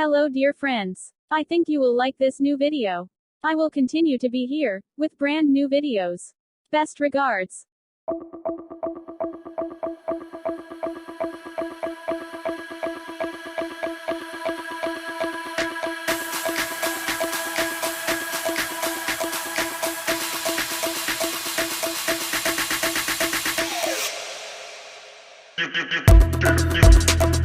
Hello dear friends. I think you will like this new video. I will continue to be here, with brand new videos. Best regards. You